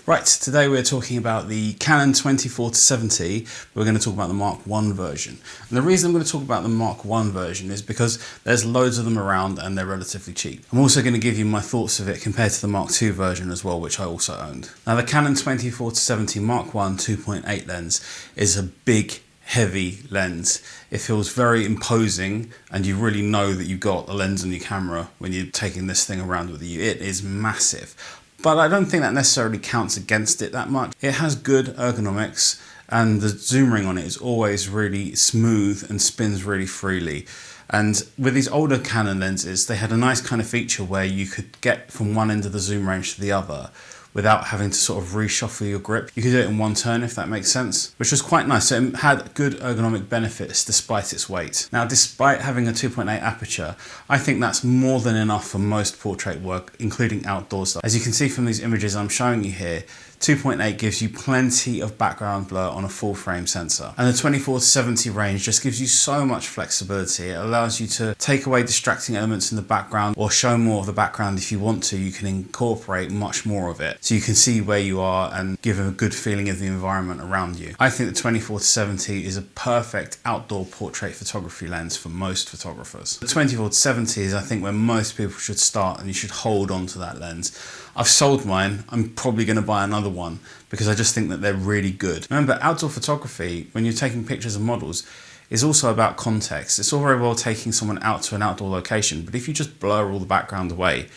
Right, today we're talking about the Canon 24-70. We're going to talk about the Mark I version. And the reason I'm going to talk about the Mark I version is because there's loads of them around and they're relatively cheap. I'm also going to give you my thoughts of it compared to the Mark II version as well, which I also owned. Now the Canon 24-70 Mark I 2.8 lens is a big, heavy lens. It feels very imposing and you really know that you've got a lens on your camera when you're taking this thing around with you. It is massive. But I don't think that necessarily counts against it that much. It has good ergonomics and the zoom ring on it is always really smooth and spins really freely. And with these older Canon lenses, they had a nice kind of feature where you could get from one end of the zoom range to the other without having to sort of reshuffle your grip. You could do it in one turn, if that makes sense, which was quite nice. So it had good ergonomic benefits despite its weight. Now, despite having a 2.8 aperture, I think that's more than enough for most portrait work, including outdoor stuff. As you can see from these images I'm showing you here, 2.8 gives you plenty of background blur on a full frame sensor. And the 24-70 range just gives you so much flexibility. It allows you to take away distracting elements in the background or show more of the background if you want to. You can incorporate much more of it. So you can see where you are and give a good feeling of the environment around you. I think the 24-70 is a perfect outdoor portrait photography lens for most photographers. The 24-70 is, I think, where most people should start, and you should hold on to that lens. I've sold mine. I'm probably going to buy another one because I just think that they're really good. Remember, outdoor photography, when you're taking pictures of models, is also about context. It's all very well taking someone out to an outdoor location, but if you just blur all the background away,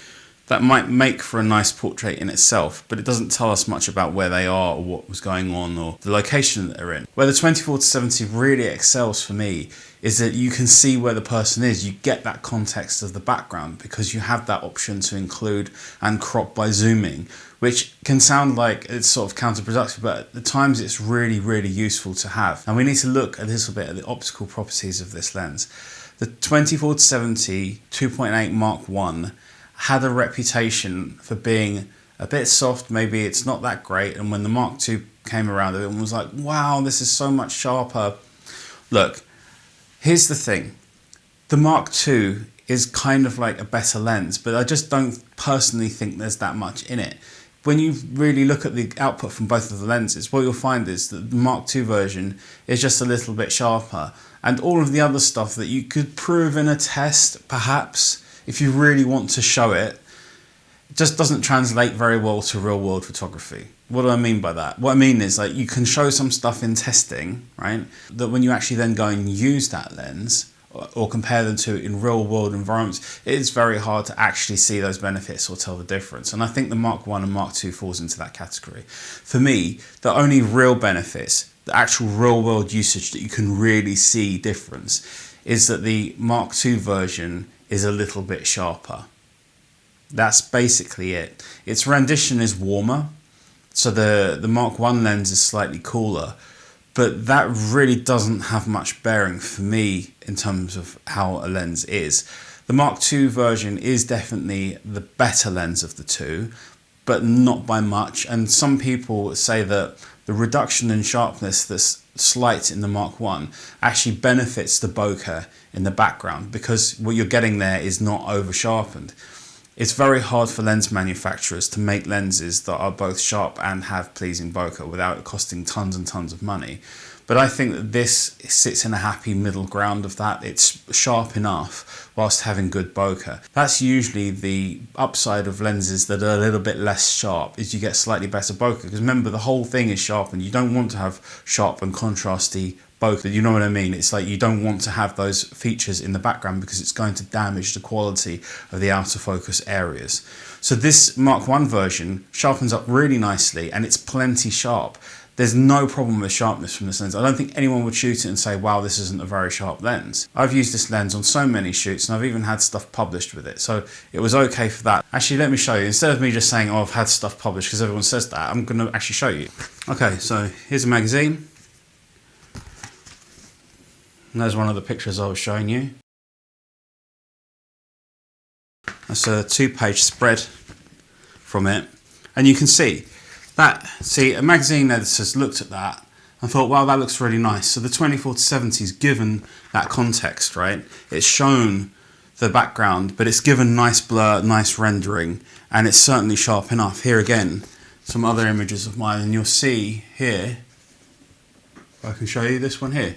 that might make for a nice portrait in itself, but it doesn't tell us much about where they are or what was going on or the location that they're in. Where the 24-70 really excels for me is that you can see where the person is. You get that context of the background because you have that option to include and crop by zooming, which can sound like it's sort of counterproductive, but at the times it's really, really useful to have. And we need to look a little bit at the optical properties of this lens. The 24-70 2.8 Mark I had a reputation for being a bit soft, maybe it's not that great, and when the Mark II came around, everyone was like, wow, this is so much sharper. Look, here's the thing. The Mark II is kind of like a better lens, but I just don't personally think there's that much in it. When you really look at the output from both of the lenses, what you'll find is that the Mark II version is just a little bit sharper, and all of the other stuff that you could prove in a test, perhaps, if you really want to show it, just doesn't translate very well to real world photography. What do I mean by that? What I mean is, like, you can show some stuff in testing, right? That when you actually then go and use that lens or compare them to in real world environments, it's very hard to actually see those benefits or tell the difference. And I think the Mark I and Mark II falls into that category. For me, the only real benefits, the actual real world usage that you can really see difference, is that the Mark II version is a little bit sharper. That's basically it. Its rendition is warmer, so the Mark I lens is slightly cooler, but that really doesn't have much bearing for me in terms of how a lens is. The Mark II version is definitely the better lens of the two, but not by much, and some people say that the reduction in sharpness that's slight in the Mark I actually benefits the bokeh in the background because what you're getting there is not over sharpened. It's very hard for lens manufacturers to make lenses that are both sharp and have pleasing bokeh without it costing tons and tons of money. But I think that this sits in a happy middle ground of that. It's sharp enough whilst having good bokeh. That's usually the upside of lenses that are a little bit less sharp, is you get slightly better bokeh. Because remember, the whole thing is sharp and you don't want to have sharp and contrasty bokeh. You know what I mean? It's like you don't want to have those features in the background because it's going to damage the quality of the outer focus areas. So this Mark I version sharpens up really nicely and it's plenty sharp. There's no problem with sharpness from this lens. I don't think anyone would shoot it and say, wow, this isn't a very sharp lens. I've used this lens on so many shoots and I've even had stuff published with it. So it was okay for that. Actually, let me show you. Instead of me just saying, oh, I've had stuff published because everyone says that, I'm going to actually show you. Okay, so here's a magazine. And there's one of the pictures I was showing you. That's a 2-page spread from it. And you can see that, a magazine editor's looked at that and thought, wow, that looks really nice. So the 24-70's given that context, right? It's shown the background, but it's given nice blur, nice rendering, and it's certainly sharp enough. Here again, some other images of mine, and you'll see here, I can show you this one here.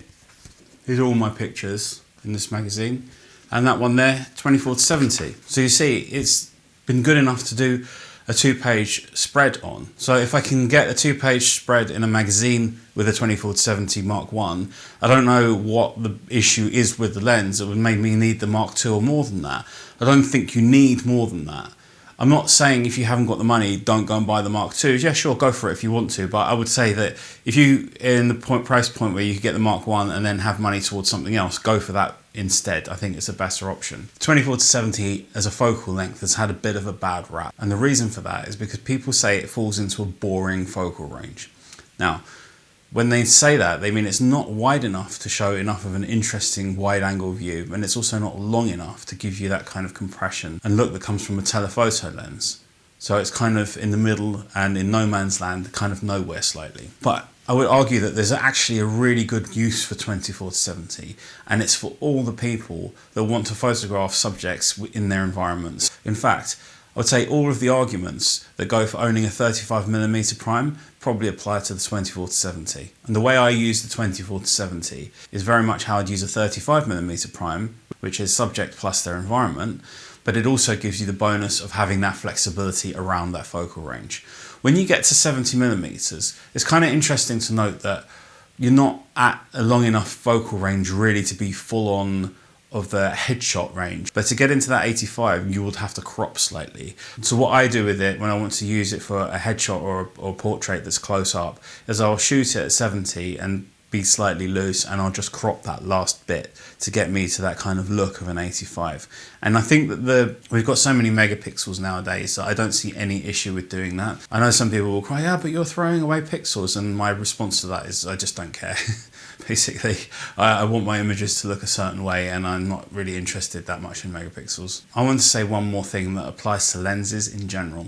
These are all my pictures in this magazine, and that one there, 24-70. So you see, it's been good enough to do a 2-page spread on. So if I can get a 2-page spread in a magazine with a 24-70 Mark 1, I don't know what the issue is with the lens that would make me need the Mark 2 or more than that. I don't think you need more than that. I'm not saying if you haven't got the money, don't go and buy the Mark II. Yeah, sure, go for it if you want to. But I would say that if you in the price point where you could get the Mark 1 and then have money towards something else, go for that instead. I think it's a better option. 24-70 as a focal length has had a bit of a bad rap. And the reason for that is because people say it falls into a boring focal range. Now, when they say that, they mean it's not wide enough to show enough of an interesting wide angle view, and it's also not long enough to give you that kind of compression and look that comes from a telephoto lens. So it's kind of in the middle and in no man's land, kind of nowhere slightly. But I would argue that there's actually a really good use for 24-70, and it's for all the people that want to photograph subjects in their environments. In fact, I would say all of the arguments that go for owning a 35mm prime probably apply to the 24-70. And the way I use the 24-70 is very much how I'd use a 35mm prime, which is subject plus their environment, but it also gives you the bonus of having that flexibility around that focal range. When you get to 70mm, it's kind of interesting to note that you're not at a long enough focal range really to be full on of the headshot range, but to get into that 85 you would have to crop slightly. So what I do with it when I want to use it for a headshot or portrait that's close up is I'll shoot it at 70 and be slightly loose, and I'll just crop that last bit to get me to that kind of look of an 85. And I think that we've got so many megapixels nowadays that I don't see any issue with doing that. I know some people will cry, yeah, but you're throwing away pixels, and my response to that is I just don't care. Basically, I want my images to look a certain way, and I'm not really interested that much in megapixels. I want to say one more thing that applies to lenses in general,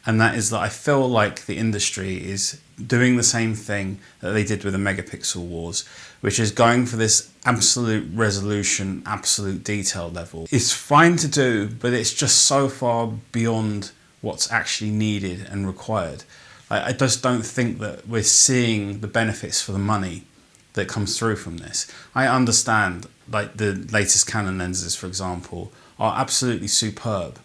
and that is that I feel like the industry is doing the same thing that they did with the megapixel wars, which is going for this absolute resolution, absolute detail level. It's fine to do, but it's just so far beyond what's actually needed and required. I just don't think that we're seeing the benefits for the money that comes through from this. I understand, like the latest Canon lenses, for example, are absolutely superb.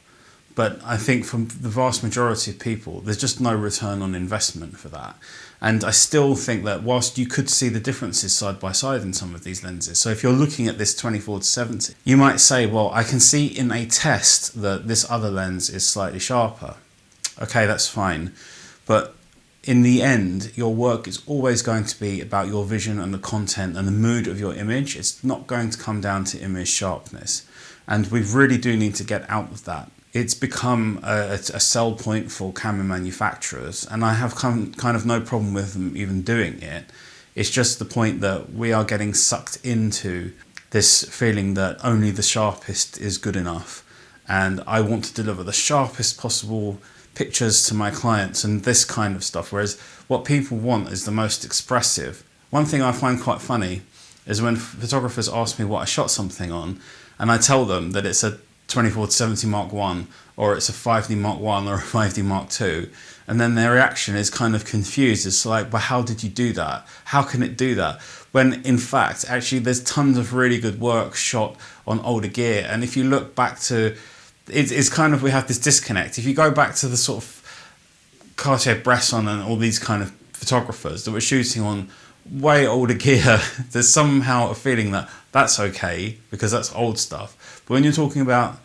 But I think from the vast majority of people, there's just no return on investment for that. And I still think that whilst you could see the differences side by side in some of these lenses, so if you're looking at this 24-70, you might say, well, I can see in a test that this other lens is slightly sharper. Okay, that's fine. But in the end, your work is always going to be about your vision and the content and the mood of your image. It's not going to come down to image sharpness. And we really do need to get out of that. It's become a sell point for camera manufacturers, and I have kind of no problem with them even doing it. It's just the point that we are getting sucked into this feeling that only the sharpest is good enough, and I want to deliver the sharpest possible pictures to my clients and this kind of stuff, whereas what people want is the most expressive. One thing I find quite funny is when photographers ask me what I shot something on, and I tell them that it's a 24-70 Mark 1 or it's a 5D Mark 1 or a 5D Mark 2, and then their reaction is kind of confused. It's like, but how did you do that? How can it do that? When in fact, actually there's tons of really good work shot on older gear, and if you look back to, it's kind of, we have this disconnect. If you go back to the sort of Cartier-Bresson and all these kind of photographers that were shooting on way older gear, there's somehow a feeling that that's okay because that's old stuff. But when you're talking about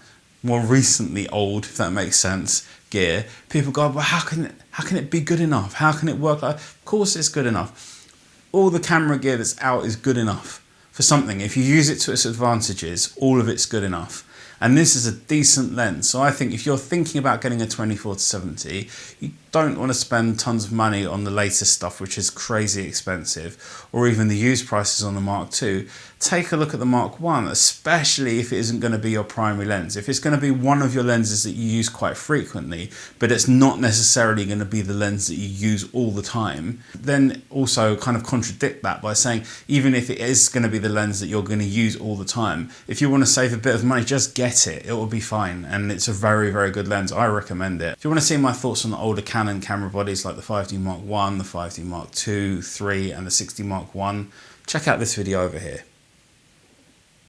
more recently old, if that makes sense, gear, people go, well, how can it be good enough? How can it work? Of course it's good enough. All the camera gear that's out is good enough for something. If you use it to its advantages, all of it's good enough. And this is a decent lens. So I think if you're thinking about getting a 24-70, you don't want to spend tons of money on the latest stuff, which is crazy expensive, or even the used prices on the Mark II. Take a look at the Mark I, especially if it isn't going to be your primary lens. If it's going to be one of your lenses that you use quite frequently, but it's not necessarily going to be the lens that you use all the time, then also kind of contradict that by saying, even if it is going to be the lens that you're going to use all the time, if you want to save a bit of money, just get it. It will be fine. And it's a very, very good lens. I recommend it. If you want to see my thoughts on the older Canon Canon camera bodies like the 5D Mark I, the 5D Mark II, 3 and the 60 Mark I, check out this video over here.